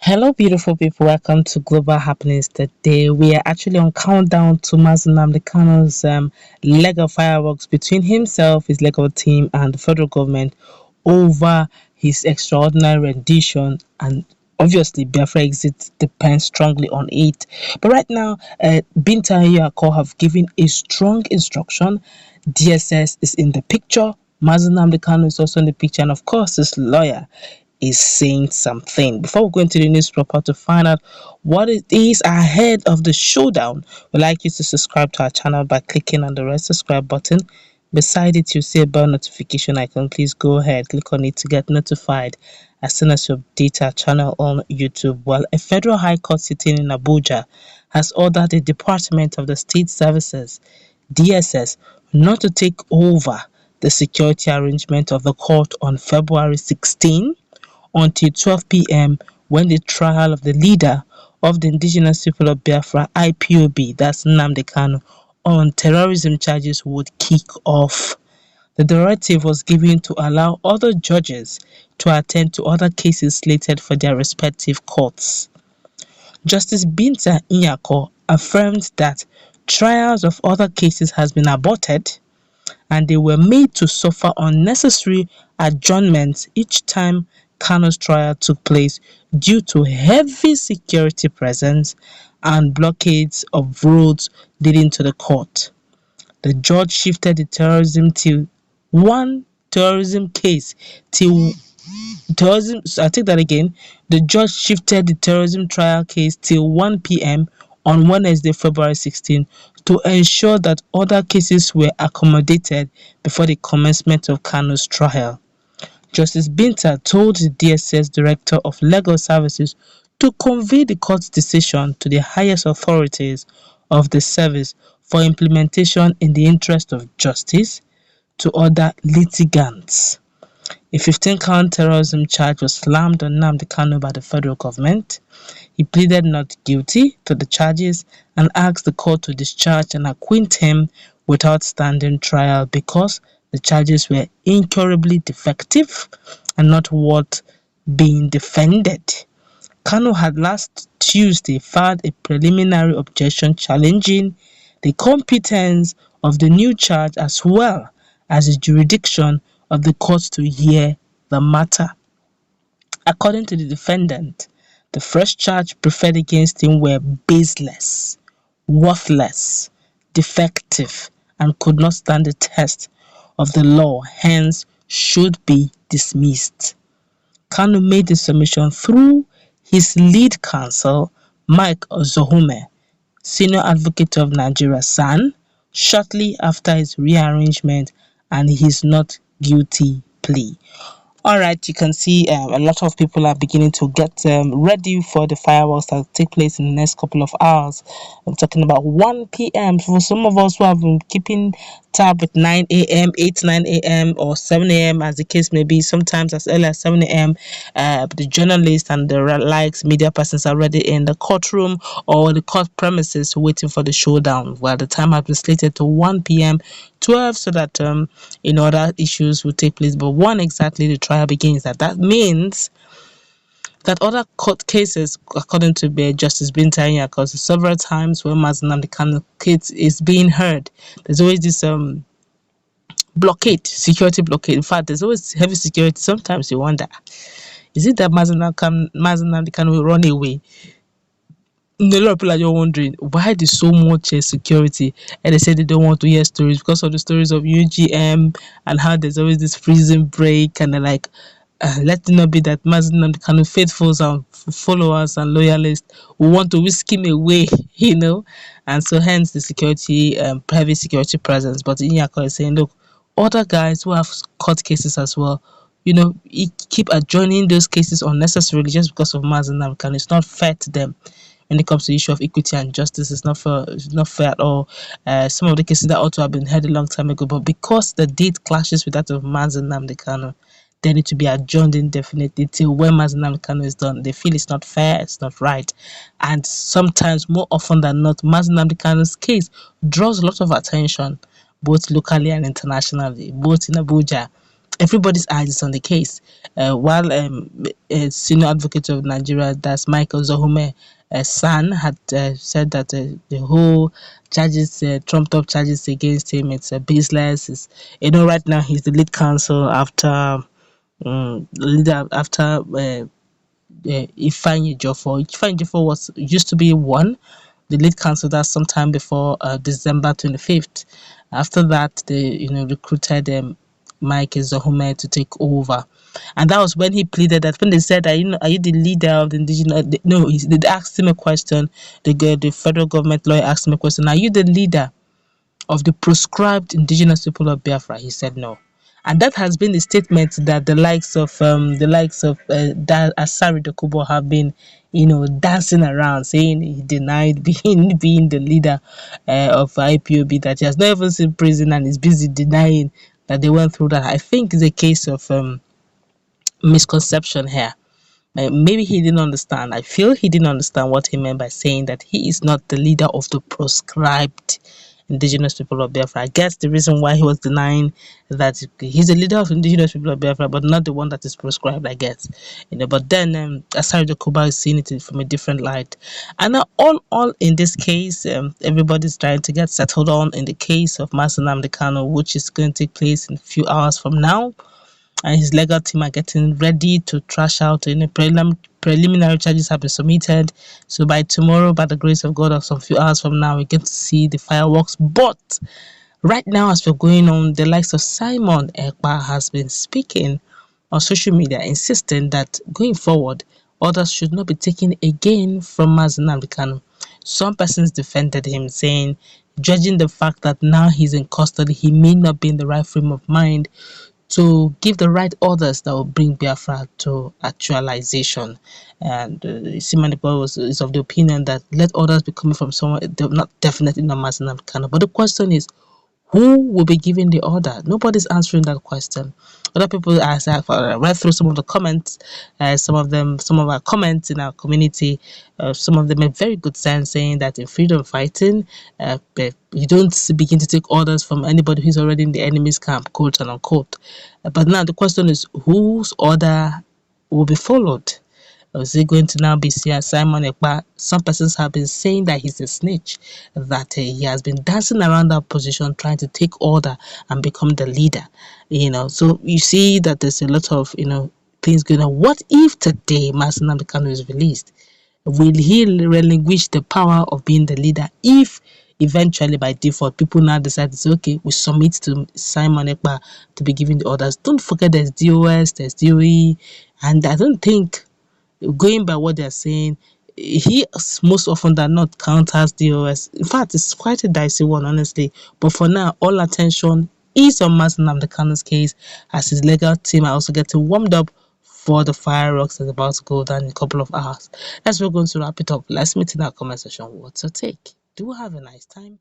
Hello, beautiful people. Welcome to Global Happenings today. We are actually on countdown to Nnamdi Kanu's leg of fireworks between himself, his legal team, and the federal government over his extraordinary rendition. And obviously, Biafra exit depends strongly on it. But right now, Binta and Nyako have given a strong instruction. DSS is in the picture. Nnamdi Kanu is also in the picture, and of course, his lawyer is saying something. Before we go into the news proper to find out what it is ahead of the showdown, we'd like you to subscribe to our channel by clicking on the red subscribe button. Beside it, you'll see a bell notification icon. Please go ahead, click on it to get notified as soon as you update our channel on YouTube. Well, a federal high court sitting in Abuja has ordered the Department of the State Services, DSS, not to take over the security arrangement of the court on February 16 until 12 p.m. when the trial of the leader of the indigenous people of Biafra, Ipob, that's Nnamdi Kanu, on terrorism charges would kick off. The directive was given to allow other judges to attend to other cases slated for their respective courts. Justice Binta Nyako affirmed that trials of other cases has been aborted and they were made to suffer unnecessary adjournments each time Kanu's trial took place due to heavy security presence and blockades of roads leading to the court. The judge shifted the terrorism case till terrorism. I take that again. The judge shifted the terrorism trial case till 1 p.m. on Wednesday, February 16, to ensure that other cases were accommodated before the commencement of Kanu's trial. Justice Binta told the DSS Director of Legal Services to convey the court's decision to the highest authorities of the service for implementation in the interest of justice to other litigants. A 15-count terrorism charge was slammed on Nnamdi Kanu by the federal government. He pleaded not guilty to the charges and asked the court to discharge and acquit him without standing trial because the charges were incurably defective and not worth being defended. Kanu had last Tuesday filed a preliminary objection challenging the competence of the new charge as well as the jurisdiction of the court to hear the matter. According to the defendant, the first charge preferred against him were baseless, worthless, defective, and could not stand the test of the law, hence should be dismissed. Kanu made the submission through his lead counsel, Mike Ezehkome, Senior Advocate of Nigeria, SAN, shortly after his rearrangement and his not guilty plea. All right, you can see a lot of people are beginning to get ready for the fireworks that will take place in the next couple of hours. I'm talking about 1 p.m. For some of us who have been keeping tab with 9 a.m., 8, 9 a.m., or 7 a.m., as the case may be, sometimes as early as 7 a.m., the journalists and the likes, media persons are already in the courtroom or the court premises waiting for the showdown, while the time has been slated to 1 p.m., 12, so that other issues will take place. But when exactly the trial begins, that means that other court cases, according to Justice Binta Nyako, several times when Nnamdi Kanu case is being heard, there's always this security blockade. In fact, there's always heavy security. Sometimes you wonder, is it that Nnamdi Kanu will run away? A lot of people are just wondering why there's so much security, and they say they don't want to hear stories because of the stories of UGM and how there's always this prison break, and they're like, let it not be that Nnamdi Kanu faithfuls and followers and loyalists will want to whisk him away, and so hence the security, heavy security presence. But Nyako is saying, look, other guys who have court cases as well, keep adjourning those cases unnecessarily just because of Nnamdi Kanu. It's not fair to them. When it comes to the issue of equity and justice, it's not fair at all. Some of the cases that ought to have been heard a long time ago, but because the date clashes with that of Nnamdi Kanu, they need to be adjourned indefinitely till when Nnamdi Kanu is done. They feel it's not fair, it's not right. And sometimes, more often than not, Nnamdi Kanu's case draws a lot of attention, both locally and internationally, both in Abuja everybody's eyes is on the case. While a senior advocate of Nigeria, that's Michael Zohume, son, had said that the whole charges, trumped up charges against him, it's baseless. It's, right now he's the lead counsel after leader after Ifeanyi Jofo. Ifeanyi Jofo was used to be one, the lead counsel, that sometime before December 25th. After that, they recruited Mike Zohume to take over, and that was when he pleaded that when they said that are you the leader of the indigenous? No, they asked him a question. The federal government lawyer asked him a question. Are you the leader of the proscribed indigenous people of Biafra? He said no. And that has been the statement that the likes of Asari Dokubo have been, dancing around, saying he denied being the leader of IPOB, that he has not even seen prison and is busy denying that they went through that. I think it's a case of misconception here. Maybe he didn't understand. I feel he didn't understand what he meant by saying that he is not the leader of the proscribed indigenous people of Biafra. I guess the reason why he was denying that he's the leader of indigenous people of Biafra, but not the one that is proscribed, I guess. But then Asari Dokuba is seeing it from a different light. And now all in this case, everybody's trying to get settled on in the case of Master Nnamdi Kanu, which is going to take place in a few hours from now. And his legal team are getting ready to trash out. Preliminary charges have been submitted. So by tomorrow, by the grace of God, or some few hours from now, we get to see the fireworks. But right now, as we're going on, the likes of Simon Ekpa has been speaking on social media, insisting that going forward, orders should not be taken again from Mazi Nnamdi Kanu. Some persons defended him, saying, judging the fact that now he's in custody, he may not be in the right frame of mind to give the right orders that will bring Biafra to actualization. And Simon Ekpa is of the opinion that let orders be coming from someone, not definitely not Mazi Nnamdi Kanu. But the question is, who will be giving the order? Nobody's answering that question. Other people, as I read through some of the comments, some of our comments in our community, some of them made very good sense, saying that in freedom fighting, you don't begin to take orders from anybody who's already in the enemy's camp, quote and unquote. But now the question is, whose order will be followed? Is it going to now be Simon Ekpa? Some persons have been saying that he's a snitch, that he has been dancing around that position, trying to take order and become the leader. So you see that there's a lot of things going on. What if today Mazi Nnamdi Kanu is released? Will he relinquish the power of being the leader if eventually by default people now decide to say, okay, we submit to Simon Ekpa to be giving the orders? Don't forget there's DOS, there's DOE, and I don't think, going by what they're saying, he most often than not counters DOS. In fact, it's quite a dicey one, honestly. But for now, all attention is on Mazi Nnamdi Kanu's case, as his legal team are also getting warmed up for the fireworks that's about to go down in a couple of hours. As we're going to wrap it up, let's meet in our comment section. What's your take? Do have a nice time.